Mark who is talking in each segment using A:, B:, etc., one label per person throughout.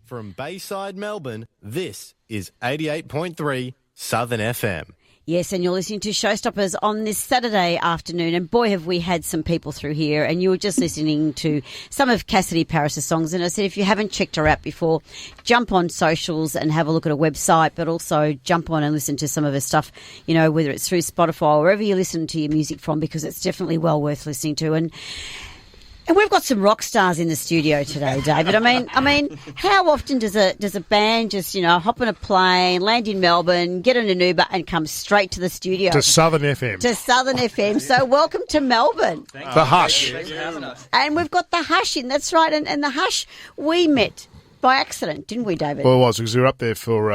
A: From Bayside, Melbourne, this is 88.3 Southern FM.
B: Yes, and you're listening to Showstoppers on this Saturday afternoon. And boy, have we had some people through here. And you were just listening to some of Cassidy Paris's songs. And I said, if you haven't checked her out before, jump on socials and have a look at her website, but also jump on and listen to some of her stuff, you know, whether it's through Spotify or wherever you listen to your music from, because it's definitely well worth listening to. And we've got some rock stars in the studio today, David. I mean, how often does a band just, you know, hop on a plane, land in Melbourne, get on an Uber, and come straight to the studio?
C: To Southern FM.
B: To Southern FM. So welcome to Melbourne.
C: The Hush.
D: Thanks for having us.
B: And we've got the Hush in. That's right. And the Hush we met by accident, didn't we, David?
C: Well, it was because we were up there for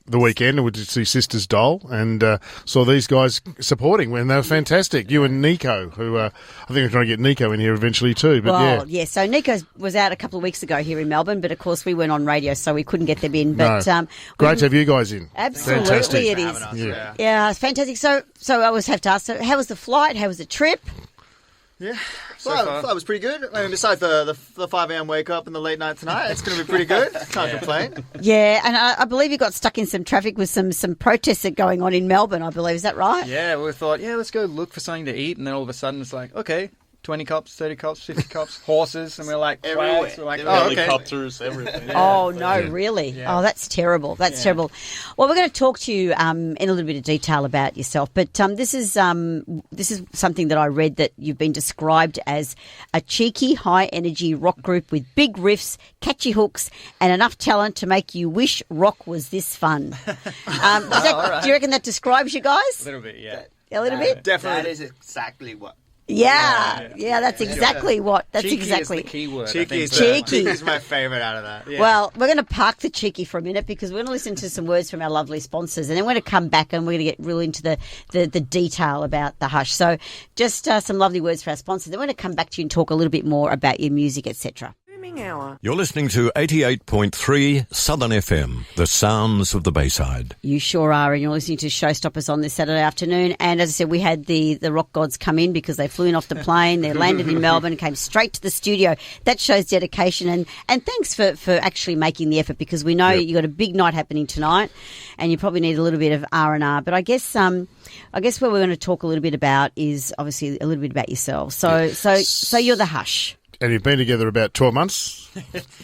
C: the weekend and we did see Sisters Doll and saw these guys supporting when they were fantastic. You and Nico, who I think we're trying to get Nico in here eventually too. But
B: well, yeah. So Nico was out a couple of weeks ago here in Melbourne, but of course we weren't on radio, so we couldn't get them in. But
C: no. Great to have you guys in.
B: Absolutely,
C: fantastic.
B: It is.
C: Yeah,
B: it's fantastic. So I always have to ask. So, how was the flight? How was the trip?
D: Yeah.
E: Well, that was pretty good. I mean, besides the 5 a.m. wake up and the late night tonight, it's going to be pretty good. Can't complain.
B: Yeah, and I believe you got stuck in some traffic with some protests that are going on in Melbourne, I believe. Is that right?
D: Yeah, we thought, let's go look for something to eat. And then all of a sudden it's like, okay, 20 cops, 30 cops, 50 cops, horses. And we're like,
E: everywhere.
D: We're like,
E: helicopters, everything.
B: Oh, no, really?
D: Yeah.
B: Oh, that's terrible. That's terrible. Well, we're going to talk to you in a little bit of detail about yourself. But this is something that I read that you've been described as a cheeky, high-energy rock group with big riffs, catchy hooks, and enough talent to make you wish rock was this fun.
D: Right.
B: Do you reckon that describes you guys?
D: A little bit, yeah.
B: A little bit?
E: Definitely.
F: That is exactly what.
B: Yeah, that's exactly what. That's
D: cheeky
B: exactly.
D: is the key word.
E: Cheeky is my favourite out of that. Yeah.
B: Well, we're going to park the cheeky for a minute because we're going to listen to some words from our lovely sponsors, and then we're going to come back and we're going to get real into the detail about the Hush. So just some lovely words for our sponsors. Then we're going to come back to you and talk a little bit more about your music, etc.
G: You're listening to 88.3 Southern FM, the sounds of the Bayside.
B: You sure are, and you're listening to Showstoppers on this Saturday afternoon. And as I said, we had the rock gods come in because they flew in off the plane, they landed in Melbourne, and came straight to the studio. That shows dedication, and thanks for actually making the effort, because we know you got a big night happening tonight, and you probably need a little bit of R&R. But I guess what we're going to talk a little bit about is obviously a little bit about yourselves. So you're the Hush.
C: And you've been together about 12 months?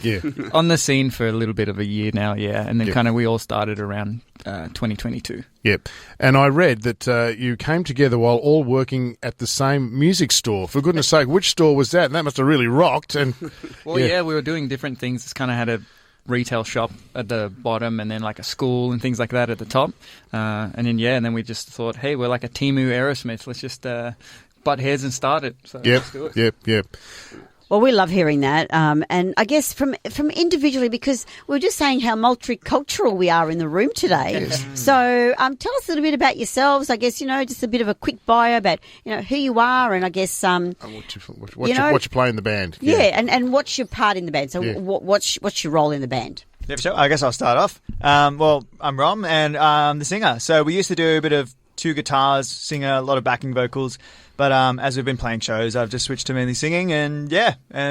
C: Yeah.
D: On the scene for a little bit of a year now, yeah. And then kind of we all started around 2022.
C: Yep. And I read that you came together while all working at the same music store. For goodness sake, which store was that? And that must have really rocked. And
D: Well, yeah, we were doing different things. It's kind of had a retail shop at the bottom and then like a school and things like that at the top. And then we just thought, hey, we're like a Temu Aerosmith. Let's just butt heads and start it. So let's do it.
C: Yep.
B: Well, we love hearing that, and I guess from individually, because we were just saying how multicultural we are in the room today. Yes. So tell us a little bit about yourselves. I guess, just a bit of a quick bio about who you are, and I guess and
C: what you play in the band.
B: Yeah, and what's your part in the band? So what's your role in the band?
E: Yeah, sure. I guess I'll start off. Well, I'm Rom, and I'm the singer. So we used to do a bit of 2 guitars, sing a lot of backing vocals. But as we've been playing shows, I've just switched to mainly singing, and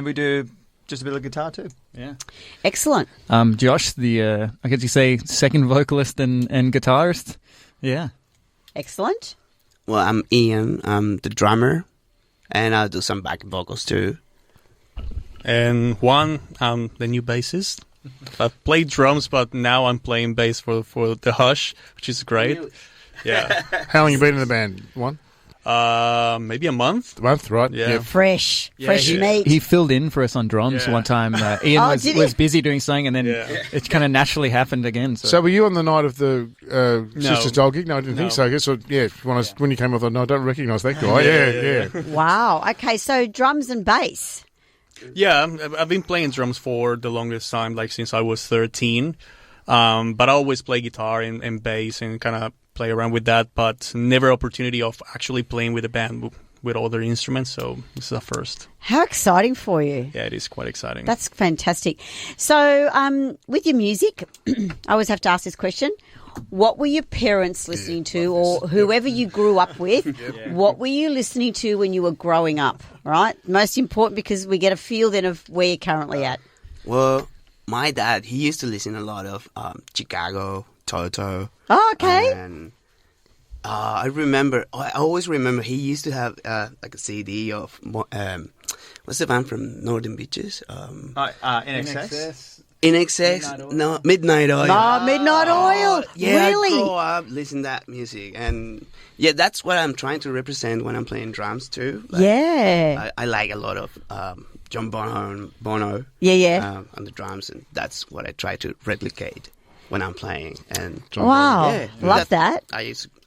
E: we do just a bit of guitar too.
D: Yeah.
B: Excellent.
D: Josh, I guess you say second vocalist and guitarist. Yeah.
B: Excellent.
F: Well, I'm Ian. I'm the drummer, and I'll do some backing vocals too.
H: And Juan, I'm the new bassist. I've played drums, but now I'm playing bass for the Hush, which is great. Yeah.
C: How long you been in the band, Juan?
H: Maybe a month.
C: A month, right?
H: Yeah.
B: Fresh meat.
D: He filled in for us on drums one time. Ian was busy doing something, and then it kind of naturally happened again. So
C: were you on the night of the Sisters Doll gig? No, I didn't think so. I guess when you came off, I don't recognise that guy. Yeah.
B: Wow. Okay, so drums and bass.
H: Yeah, I've been playing drums for the longest time, like since I was 13. But I always play guitar and bass and kind of play around with that, but never opportunity of actually playing with a band with other instruments, so this is a first.
B: How exciting for you.
H: Yeah, it is quite exciting.
B: That's fantastic. So with your music, I always have to ask this question. What were your parents listening to, or whoever you grew up with? What were you listening to when you were growing up, right? Most important, because we get a feel then of where you're currently at.
F: Well, my dad, he used to listen a lot of Chicago, Toto.
B: Oh, okay.
F: And I always remember he used to have like a CD of, what's the band from Northern Beaches?
E: In excess.
F: In Excess? No, Midnight Oil.
B: Oh, Midnight Oil.
F: Yeah,
B: Really?
F: I grew up listening to that music. And yeah, that's what I'm trying to represent when I'm playing drums too. Like,
B: Yeah.
F: I like a lot of John Bono
B: Yeah.
F: on the drums, and that's what I try to replicate when I'm playing. And
B: Wow.
F: yeah,
B: Love that.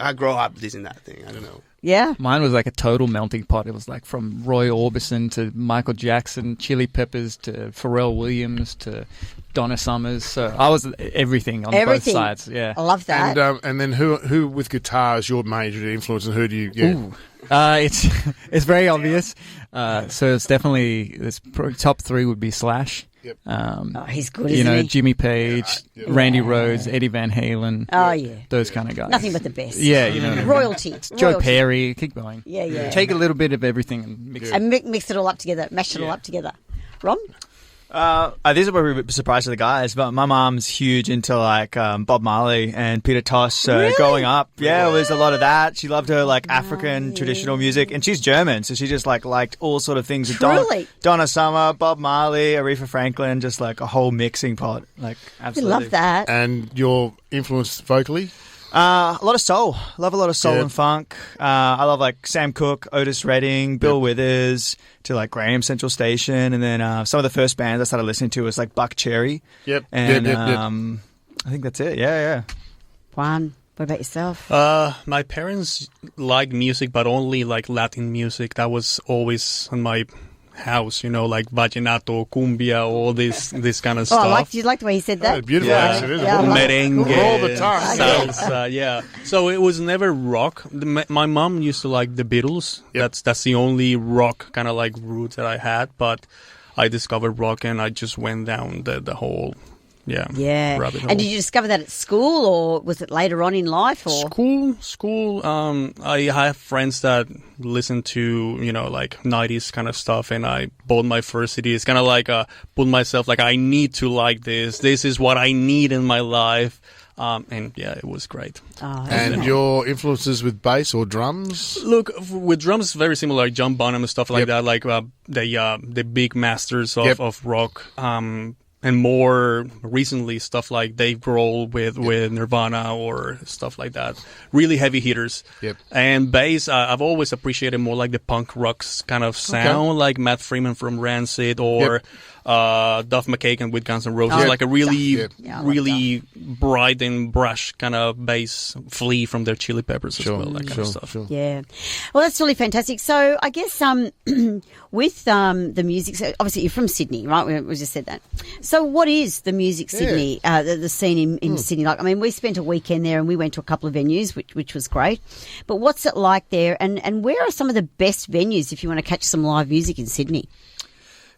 F: I grew up listening to that thing. I don't know.
B: Yeah.
D: Mine was like a total melting pot. It was like from Roy Orbison to Michael Jackson, Chili Peppers to Pharrell Williams to Donna Summers. So I was everything on both sides. Yeah.
B: I love that.
C: And then who with guitar is your major influence, and who do you? Yeah.
D: Ooh. It's very obvious. So it's definitely top three would be Slash.
C: Yep.
B: He's good,
D: You
B: isn't
D: know,
B: he?
D: Jimmy Page, Randy Rhoads, Eddie Van Halen.
B: Oh, yeah.
D: Those kind of guys.
B: Nothing but the best.
D: Yeah, you know what I mean?
B: Royalty.
D: Joe
B: Royalty.
D: Perry, keep going.
B: Yeah.
D: Take a little bit of everything and mix it.
B: And mix it all up together, mash it all up together. Rom?
E: This is where we were surprised to the guys, but my mom's huge into like Bob Marley and Peter Tosh. So
B: Really?
E: growing up, it was a lot of that. She loved her like African traditional music, and she's German, so she just like liked all sort of things.
B: Truly?
E: Donna Summer, Bob Marley, Aretha Franklin, just like a whole mixing pot. Like
B: I
E: absolutely
B: love that.
C: And your influence vocally?
E: A lot of soul. Love a lot of soul
C: Yeah.
E: and funk. I love like Sam Cooke, Otis Redding, Bill Withers, to like Graham Central Station, and then some of the first bands I started listening to was like Buck Cherry.
C: Yep.
E: And
C: Yep.
E: I think that's it. Yeah.
B: Juan, what about yourself?
H: My parents liked music, but only like Latin music. That was always on my house, you know, like vallenato, cumbia, all this kind of
B: Oh,
H: stuff.
B: you like the way he said that?
C: Oh, beautiful
H: Yeah.
C: accent, isn't
B: Yeah, I
C: it?
B: love it.
H: Merengue,
C: All the time.
H: salsa, yeah. So it was never rock. My mom used to like the Beatles.
C: Yep.
H: That's the only rock kind of like route that I had. But I discovered rock, and I just went down the whole,
B: Yeah.
H: rabbit hole.
B: And did you discover that at school, or was it later on in life? Or
H: School. I have friends that listen to, you know, like 90s kind of stuff, and I bought my first CD. It's kind of like put myself like, I need to like this. This is what I need in my life. And yeah, it was great.
C: And your influences with bass or drums?
H: Look, with drums, it's very similar, like John Bonham and stuff like that, like the big masters of rock. And more recently, stuff like Dave Grohl with Nirvana or stuff like that. Really heavy hitters.
C: Yep.
H: And bass, I've always appreciated more like the punk rock kind of sound, like Matt Freeman from Rancid or Duff McKagan with Guns N' Roses. Like a really, really bright and brash kind of bass, Flea from their Chili Peppers as well, that kind of stuff.
C: Sure.
B: yeah. Well, that's really fantastic. So I guess with the music, so obviously you're from Sydney, right? We just said that. So what is the music Sydney, the scene in Sydney like? I mean, we spent a weekend there and we went to a couple of venues, which was great. But what's it like there? And where are some of the best venues if you want to catch some live music in Sydney?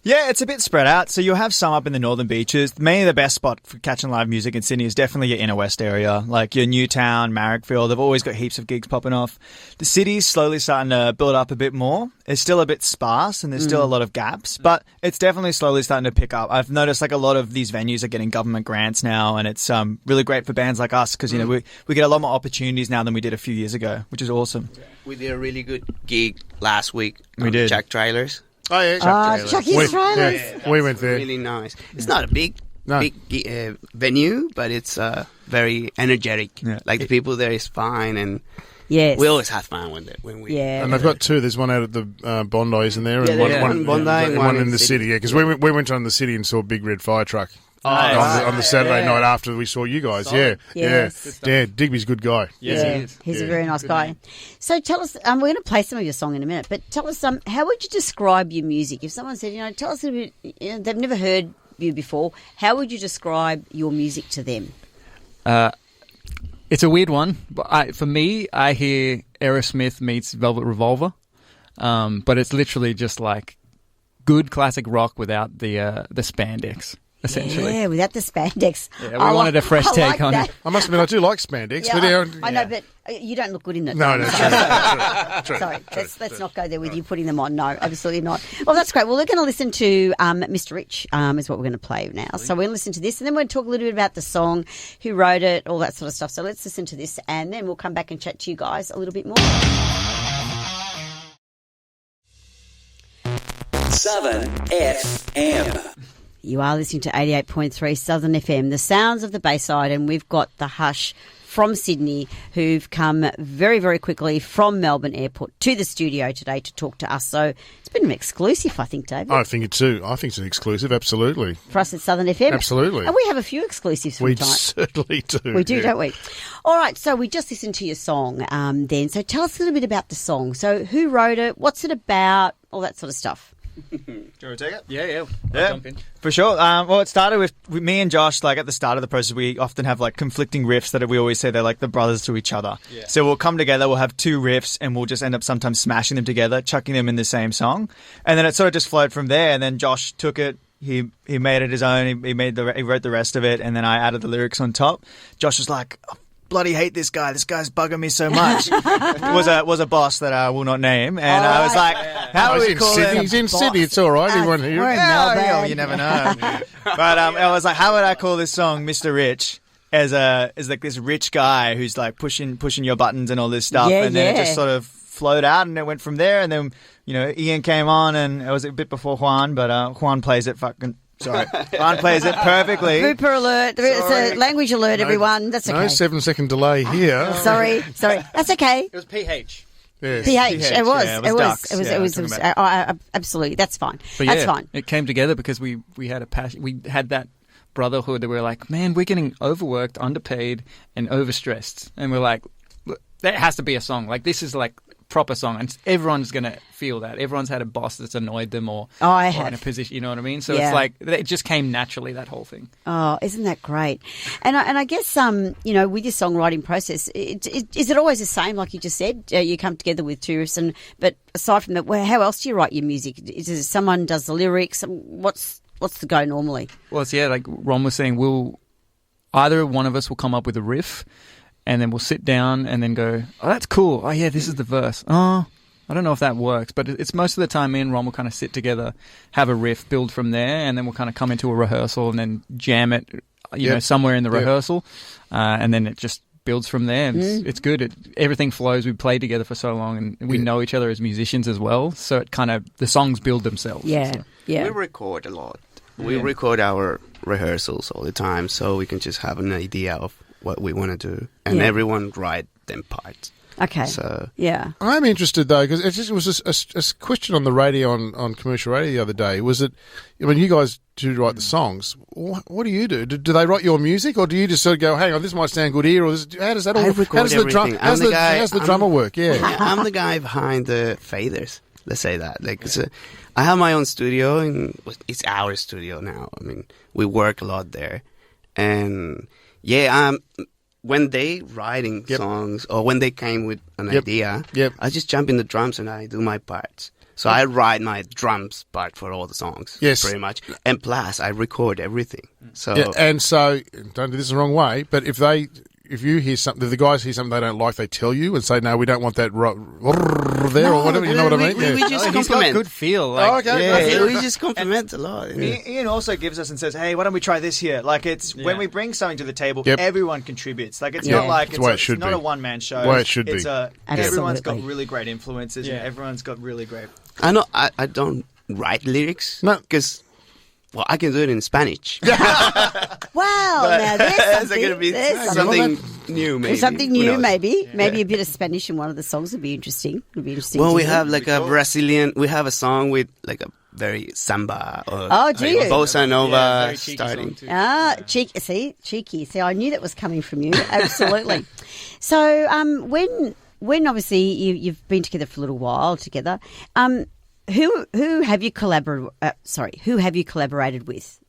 E: Yeah, it's a bit spread out. So you'll have some up in the northern beaches. Mainly the best spot for catching live music in Sydney is definitely your inner west area, like your Newtown, Marrickville. They've always got heaps of gigs popping off. The city's slowly starting to build up a bit more. It's still a bit sparse and there's still a lot of gaps, but it's definitely slowly starting to pick up. I've noticed like a lot of these venues are getting government grants now, and it's really great for bands like us because, you know, we get a lot more opportunities now than we did a few years ago, which is awesome.
F: We did a really good gig last week.
E: We did.
F: Jack Trailers.
C: Oh, yeah.
B: Chucky's Trailers.
C: We went there.
F: Really nice. It's not a big
C: No.
F: venue, but it's very energetic.
E: Yeah.
F: Like the people there is fine, and
B: Yes.
F: we always have fun when we.
B: Yeah.
C: And they've got two. There's one out at the Bondi, isn't there? And
F: there's one in Bondi and
C: one in the city. Yeah, because we went on the city and saw a big red fire truck. On the Saturday night after we saw you guys.
B: Yes.
C: Yeah. Digby's a good guy.
D: Yes, he is.
B: He's a very nice guy. So tell us, we're going to play some of your song in a minute, but tell us, how would you describe your music? If someone said, tell us a bit, they've never heard you before, how would you describe your music to them?
D: It's a weird one. But for me, I hear Aerosmith meets Velvet Revolver, but it's literally just like good classic rock without the spandex. essentially.
B: Yeah, without the spandex.
D: Yeah, we wanted a fresh take on it.
C: I must admit, I do like spandex, but
B: I know, but you don't look good in it.
C: No, true.
B: Sorry, let's not go there with you putting them on. No, absolutely not. Well, that's great. Well, we're going to listen to Mr. Rich is what we're going to play now. So we're going to listen to this, and then we're going to talk a little bit about the song, who wrote it, all that sort of stuff. So let's listen to this, and then we'll come back and chat to you guys a little bit more.
I: Southern FM.
B: You are listening to 88.3 Southern FM, the sounds of the Bayside, and we've got the Hush from Sydney who've come very, very quickly from Melbourne Airport to the studio today to talk to us. So it's been an exclusive, I think, David.
C: I think it too. I think it's an exclusive, absolutely.
B: For us at Southern FM.
C: Absolutely.
B: And we have a few exclusives from
C: We
B: time.
C: certainly do.
B: We do, don't we? All right, so we just listened to your song then. So tell us a little bit about the song. So who wrote it? What's it about? All that sort of stuff.
E: Do you want to take it?
D: Yeah.
E: Yeah,
D: Jump in.
E: for sure. Well, it started with me and Josh. Like at the start of the process, we often have like conflicting riffs that we always say they're like the brothers to each other. Yeah. So we'll come together, we'll have two riffs, and we'll just end up sometimes smashing them together, chucking them in the same song, and then it sort of just flowed from there. And then Josh took it. He made it his own. He wrote the rest of it, and then I added the lyrics on top. Josh was like, bloody hate this guy. This guy's bugging me so much. was a boss that I will not name, and I was like, "How do we call him?"
C: He's in Sydney. It's all right. Everyone here.
B: We're in Melbourne.
E: Yeah, you never know. But I was like, "How would I call this song, Mr. Rich?" As like this rich guy who's like pushing your buttons and all this stuff,
B: Yeah,
E: and then
B: yeah.
E: it just sort of flowed out, and it went from there. And then Ian came on, and it was a bit before Juan, but Juan plays it fucking. Sorry. Juan plays it perfectly.
B: Booper alert. It's a language alert, everyone. That's okay.
C: No 7-second delay here.
B: Sorry. That's okay.
D: It was PH.
C: Yes.
B: PH. It was.
E: yeah,
B: It was.
E: ducks.
B: It was.
E: Yeah,
B: It was.
E: I'm
B: It was.
E: talking about
B: Absolutely. That's fine.
D: But
B: That's
D: yeah,
B: fine.
D: It came together because we had a passion. We had that brotherhood that we were like, man, we're getting overworked, underpaid, and overstressed. And we're like, look, there has to be a song. Like, this is like proper song, and everyone's going to feel that. Everyone's had a boss that's annoyed them or in a position, you know what I mean? So
B: Yeah.
D: it's like, it just came naturally, that whole thing.
B: Oh, isn't that great? And I guess with your songwriting process, is it always the same? Like you just said, you come together with two riffs, but aside from that, how else do you write your music? Is it someone does the lyrics? What's the go normally?
D: Well, it's, like Ron was saying, either one of us will come up with a riff, and then we'll sit down and then go, oh, that's cool. Oh, yeah, this is the verse. Oh, I don't know if that works. But it's most of the time me and Ron will kind of sit together, have a riff, build from there, and then we'll kind of come into a rehearsal and then jam it, somewhere in the rehearsal. And then it just builds from there. And it's good. Everything flows. We played together for so long, and we know each other as musicians as well. So it kind of, the songs build themselves.
B: Yeah,
D: So.
B: yeah.
F: We record a lot. We record our rehearsals all the time, so we can just have an idea of what we want to do, and everyone write them parts.
B: Okay.
F: So
B: yeah.
C: I'm interested though, because it was a question on the radio on commercial radio the other day. Was it when you guys do write the songs? What do you do? Do they write your music, or do you just sort of go, "Hang on, this might sound good here"? Or how does that all?
F: I record
C: how does
F: everything.
C: How's the drummer work? Yeah.
F: I'm the guy behind the faders. Let's say that. I have my own studio, and it's our studio now. I mean, we work a lot there, and when they writing songs or when they came with an idea, I just jump in the drums and I do my parts. So I write my drums part for all the songs, pretty much. And plus, I record everything. So
C: and so don't do this the wrong way, but if you hear something, if the guys hear something they don't like, they tell you and say, "No, we don't want that there or whatever." You know what I mean?
F: We just
D: He's got
F: compliment.
D: good feel.
F: We just compliment a lot.
E: Ian also gives us and says, "Hey, why don't we try this here?" Like when we bring something to the table, everyone contributes. Like it's not like it's not a one man show.
C: The way it should be.
E: Everyone's got really great influences, and everyone's got really great.
F: I know. I don't write lyrics because. Well, I can do it in Spanish.
B: Well, now there's
F: going to be something new, maybe.
B: Something new, maybe. Maybe a bit of Spanish in one of the songs would be interesting.
F: Well, we have like a Brazilian. We have a song with like a very samba or
B: do you?
F: bossa nova
D: starting.
B: Cheeky. See, I knew that was coming from you. Absolutely. So, when obviously you've been together for a little while together, who have you collaborated with?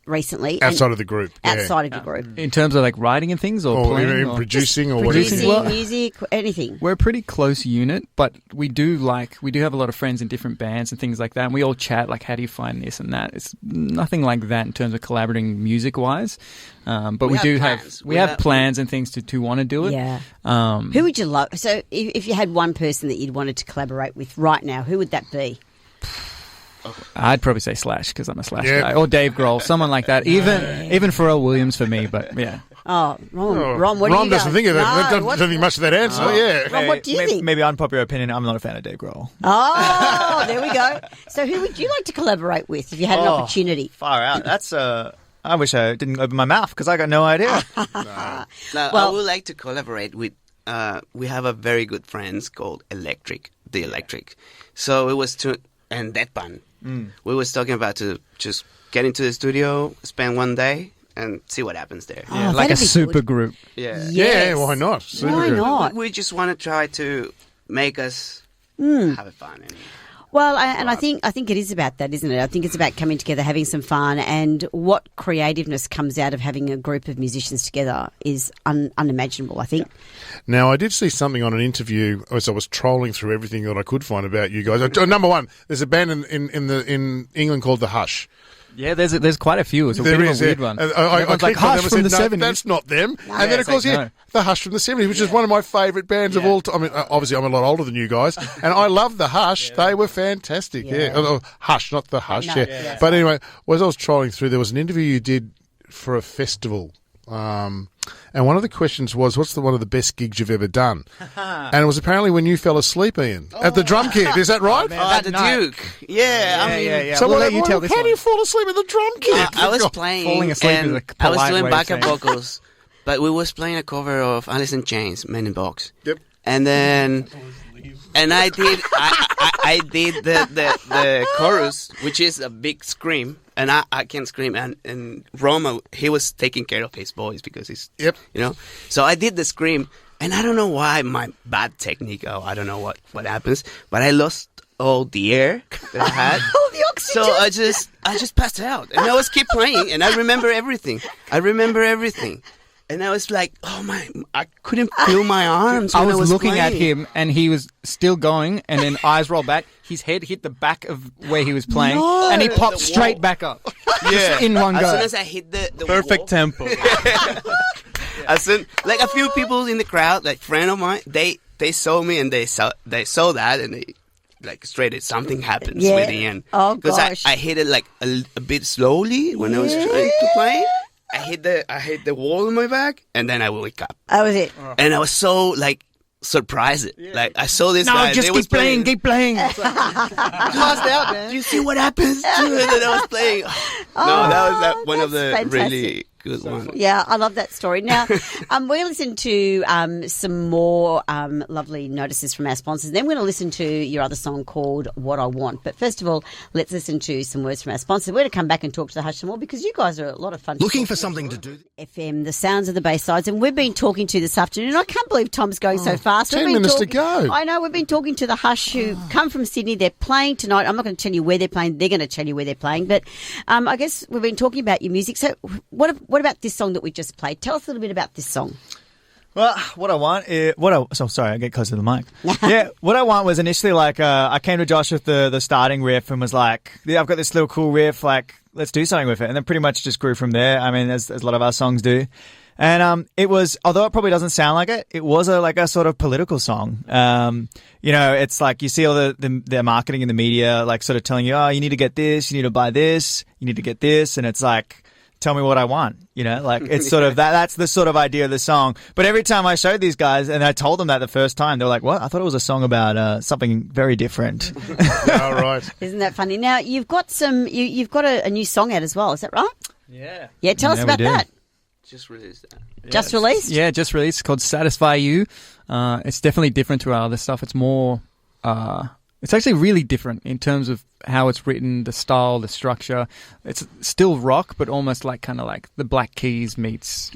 B: recently.
C: Outside of the group. Yeah.
B: Outside of your group.
D: In terms of like writing and things, or playing,
C: even
D: or
C: producing, or
B: Producing,
C: whatever.
B: music, anything.
D: We're a pretty close unit, but we do have a lot of friends in different bands and things like that, and we all chat like, how do you find this and that. It's nothing like that in terms of collaborating music wise, but we have plans and things to want to do it.
B: Yeah. Who would you love? So if you had one person that you'd wanted to collaborate with right now, who would that be?
D: I'd probably say Slash, because I'm a Slash guy, or Dave Grohl, someone like that. Even Pharrell Williams for me, but yeah.
B: Oh, Ron, what do you
C: Ron doesn't think of that. Doesn't think much of that answer. Yeah.
B: Ron, what do you think?
E: Maybe unpopular opinion, I'm not a fan of Dave Grohl.
B: Oh, there we go. So who would you like to collaborate with if you had an opportunity?
E: Far out. That's I wish I didn't open my mouth because I got no idea.
F: Now, I would like to collaborate with. We have a very good friends called The Electric. So it was and Deadpan. We was talking about to just get into the studio, spend one day, and see what happens there.
B: Oh,
D: like a
B: that'd be
D: super
B: good.
D: group.
F: Yeah.
B: Yes.
C: Yeah, why not?
B: Why not?
F: We just want to try to make us have fun.
B: Well, I think it is about that, isn't it? I think it's about coming together, having some fun, and what creativeness comes out of having a group of musicians together is unimaginable, I think.
C: Now, I did see something on an interview as I was trolling through everything that I could find about you guys. Number one, there's a band in England called The Hush.
D: Yeah, there's quite a few. It's a
C: There
D: bit
C: is,
D: of a weird
C: yeah.
D: one.
C: I
D: Everyone's
C: clicked
D: like,
C: on
D: Hush
C: them
D: from
C: and
D: the
C: said,
D: 70s.
C: no, that's not them. And then, of course,
D: no.
C: The Hush from the 70s, which is one of my favourite bands of all time. I mean, obviously, I'm a lot older than you guys, and I love The Hush. They were fantastic. Yeah. Oh, Hush, not The Hush.
B: No,
C: yeah.
B: yeah.
C: But anyway, as I was trolling through, there was an interview you did for a festival. And one of the questions was, what's one of the best gigs you've ever done? And it was apparently when you fell asleep, Ian, at the drum kit. Is that right?
F: The Duke. Yeah.
C: So
D: We'll
C: what-
D: let you tell this
C: how
D: one.
C: do you fall asleep at the drum kit?
F: I was
C: God.
F: playing,
D: Falling asleep
F: and
D: is a
F: I was
D: polite
F: doing
D: way of
F: backup
D: saying it.
F: vocals, but we was playing a cover of Alice in Chains, Men in Box.
C: Yep.
F: And then, I did the chorus, which is a big scream, and I can scream, and Roma, he was taking care of his voice because he's, so I did the scream, and I don't know why my bad technique, I don't know what happens, but I lost all the air that I had.
B: All the oxygen.
F: So I just passed out, and I was keep playing, and I remember everything. And I was like, I couldn't feel my arms.
D: I
F: when
D: was looking at
F: playing.
D: him, and he was still going, and then eyes rolled back. His head hit the back of where he was playing, and he popped
F: The
D: straight
F: wall.
D: back up. Just in one
F: As
D: go.
F: soon as I hit the
H: Perfect
F: wall,
H: tempo.
F: as soon, like a few people in the crowd, like friend of mine, they saw me and they saw that, and they like straight something happens
B: Yeah.
F: with the end.
B: Oh,
F: because
B: gosh.
F: I hit it like a bit slowly when I was trying to play. I hit the wall on my back, and then I wake up,
B: That was it.
F: and I was so like surprised. Like I saw this guy.
D: just
F: they was
D: keep playing, keep playing.
F: passed out, man. Do you see what happens? And then I was playing. That was one of the
B: that's
F: really good ones.
B: Yeah, I love that story. Now, we're going to listen to some more lovely notices from our sponsors. Then we're going to listen to your other song called What I Want. But first of all, let's listen to some words from our sponsors. We're going to come back and talk to the Hush some more because you guys are a lot of fun.
G: Looking for something to do?
B: FM, the sounds of the Baysides, and we've been talking to this afternoon. I can't believe Tom's going so fast.
C: 10
B: We've been
C: minutes to go.
B: I know, we've been talking to the Hush who come from Sydney. They're playing tonight. I'm not going to tell you where they're playing. They're going to tell you where they're playing. But I guess we've been talking about your music. So what about this song that we just played? Tell us a little bit about this song.
E: Well, what I want is sorry, I get close to the mic. Yeah, what I want was initially like I came to Josh with the starting riff and was like, yeah, I've got this little cool riff, like let's do something with it, and then pretty much just grew from there. I mean, as a lot of our songs do. And it was, although it probably doesn't sound like it, it was like a sort of political song. It's like you see all the marketing in the media, like sort of telling you, oh, you need to get this, you need to buy this, you need to get this, and it's like, tell me what I want, like it's sort of that's the sort of idea of the song. But every time I showed these guys and I told them that the first time, they were like, what? I thought it was a song about something very different.
C: All right.
B: Isn't that funny? Now, you've got you've got a new song out as well. Is that right?
E: Yeah.
B: Yeah, tell us
D: Yeah, we
B: about
D: do.
B: that.
F: Just released that.
B: Just released?
D: Yeah, just released. It's called Satisfy You. It's definitely different to our other stuff. It's more... it's actually really different in terms of how it's written, the style, the structure. It's still rock, but almost like kind of like the Black Keys meets,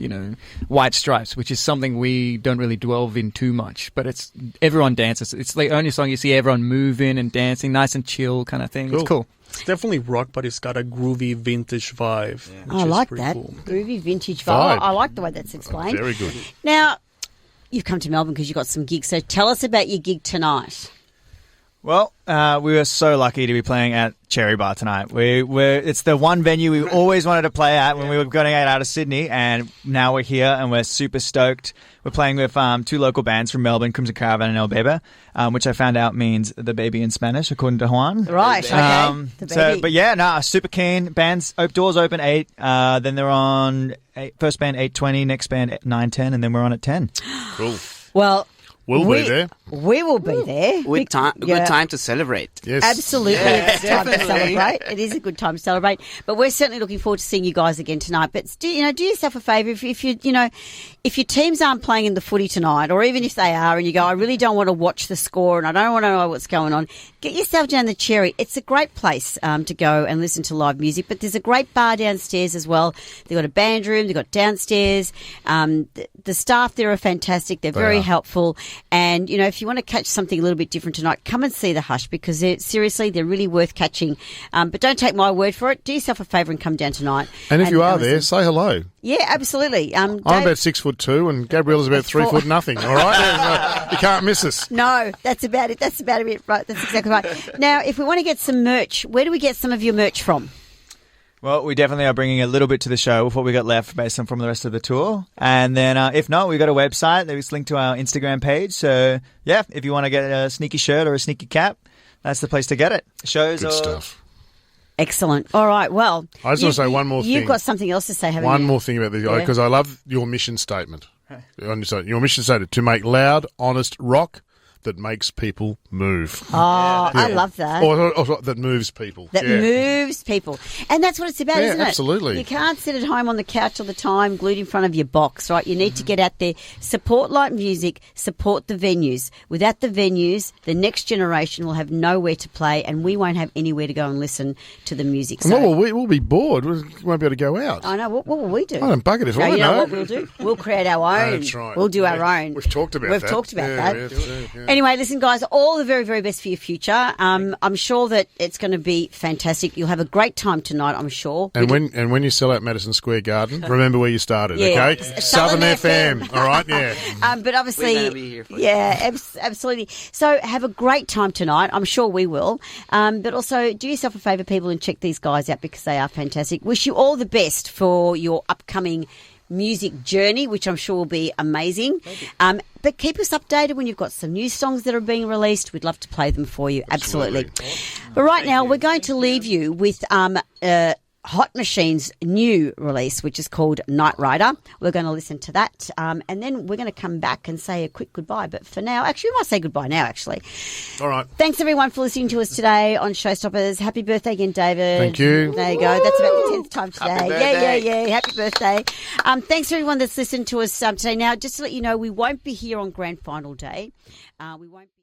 D: White Stripes, which is something we don't really delve in too much. But everyone dances. It's the only song you see everyone moving and dancing, nice and chill kind of thing. It's cool.
H: It's definitely rock, but it's got a groovy vintage vibe. which
B: I
H: is
B: like
H: pretty
B: that.
H: Cool.
B: Groovy vintage vibe.
C: Vibe.
B: I like the way that's explained.
C: Very good.
B: Now, you've come to Melbourne because you've got some gigs. So tell us about your gig tonight.
E: Well, we were so lucky to be playing at Cherry Bar tonight. It's the one venue we always wanted to play at when we were going out of Sydney, and now we're here and we're super stoked. We're playing with two local bands from Melbourne, Crimson Caravan and El Bebe, which I found out means the baby in Spanish, according to Juan.
B: Right, okay. The baby.
E: But yeah, super keen. Bands doors open 8. Then they're on first band 8:20, next band at 9:10, and then we're on at 10.
C: Cool.
B: Well,
C: We'll be there.
B: We will be there.
F: Good time to celebrate.
C: Yes.
B: Absolutely, it's a time to celebrate. It is a good time to celebrate. But we're certainly looking forward to seeing you guys again tonight. But do yourself a favour if your teams aren't playing in the footy tonight, or even if they are, and you go, I really don't want to watch the score and I don't want to know what's going on, get yourself down the Cherry. It's a great place to go and listen to live music. But there's a great bar downstairs as well. They've got a band room. They've got downstairs. The staff there are fantastic. They're very helpful. And, if you want to catch something a little bit different tonight, come and see the Hush, because they're really worth catching. But don't take my word for it. Do yourself a favour and come down tonight.
C: And if you are there, say hello.
B: Yeah, absolutely.
C: I'm about 6'2", and Gabriella's about 3 foot nothing. All right, you can't miss us.
B: No, that's about it. That's about it. Right, that's exactly right. Now, if we want to get some merch, where do we get some of your merch from?
E: Well, we definitely are bringing a little bit to the show with what we got left based on from the rest of the tour. And then if not, we've got a website that is linked to our Instagram page. So, yeah, if you want to get a sneaky shirt or a sneaky cap, that's the place to get it. Shows
C: Good stuff.
B: Excellent. All right, well.
C: I just want to say one more thing.
B: You've got something else to say, haven't you?
C: One more thing about this, because I love your mission statement. Your mission statement, to make loud, honest rock that makes people move.
B: Oh, I love that.
C: Or that moves people.
B: That moves people. And that's what it's about, isn't it?
C: Absolutely.
B: You can't sit at home on the couch all the time glued in front of your box, right? You need to get out there, support live music, support the venues. Without the venues, the next generation will have nowhere to play, and we won't have anywhere to go and listen to the music. So,
C: we'll be bored. We won't be able to go out.
B: I know. What will we do?
C: I don't bug it if I know.
B: You know what we'll do? We'll create our own.
C: That's right.
B: We'll do our own.
C: We've talked about that.
B: We've talked about that. Anyway, listen, guys, all the very, very best for your future. I'm sure that it's going to be fantastic. You'll have a great time tonight, I'm sure.
C: And when you sell out Madison Square Garden, remember where you started, okay? Southern FM, all right? Yeah.
B: But obviously,
F: we're gonna be here for you.
B: Absolutely. So have a great time tonight. I'm sure we will. But also, do yourself a favour, people, and check these guys out because they are fantastic. Wish you all the best for your upcoming music journey, which I'm sure will be amazing. But keep us updated when you've got some new songs that are being released. We'd love to play them for you. Absolutely. But right now, we're going to leave you with Hot Machine's new release, which is called Night Rider. We're going to listen to that, and then we're going to come back and say a quick goodbye. But for now, actually, we might say goodbye now, actually.
C: All right.
B: Thanks, everyone, for listening to us today on Showstoppers. Happy birthday again, David.
C: Thank you.
B: There you go. That's about the 10th time today.
F: Happy birthday.
B: Yeah. Happy birthday. Thanks to everyone that's listened to us today. Now, just to let you know, we won't be here on Grand Final Day. We won't be